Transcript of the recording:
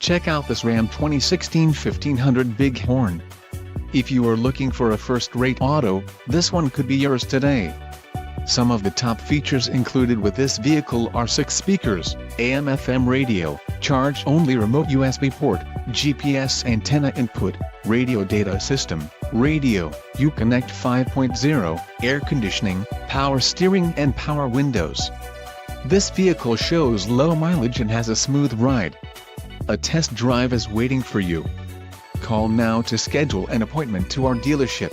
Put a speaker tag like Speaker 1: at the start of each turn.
Speaker 1: Check out this Ram 2016 1500 Big Horn. If you are looking for a first-rate auto, this one could be yours today. Some of the top features included with this vehicle are 6 speakers, AM/FM radio, charge-only remote USB port, GPS antenna input, radio data system, radio, Uconnect 5.0, air conditioning, power steering and power windows. This vehicle shows low mileage and has a smooth ride. A test drive is waiting for you. Call now to schedule an appointment to our dealership.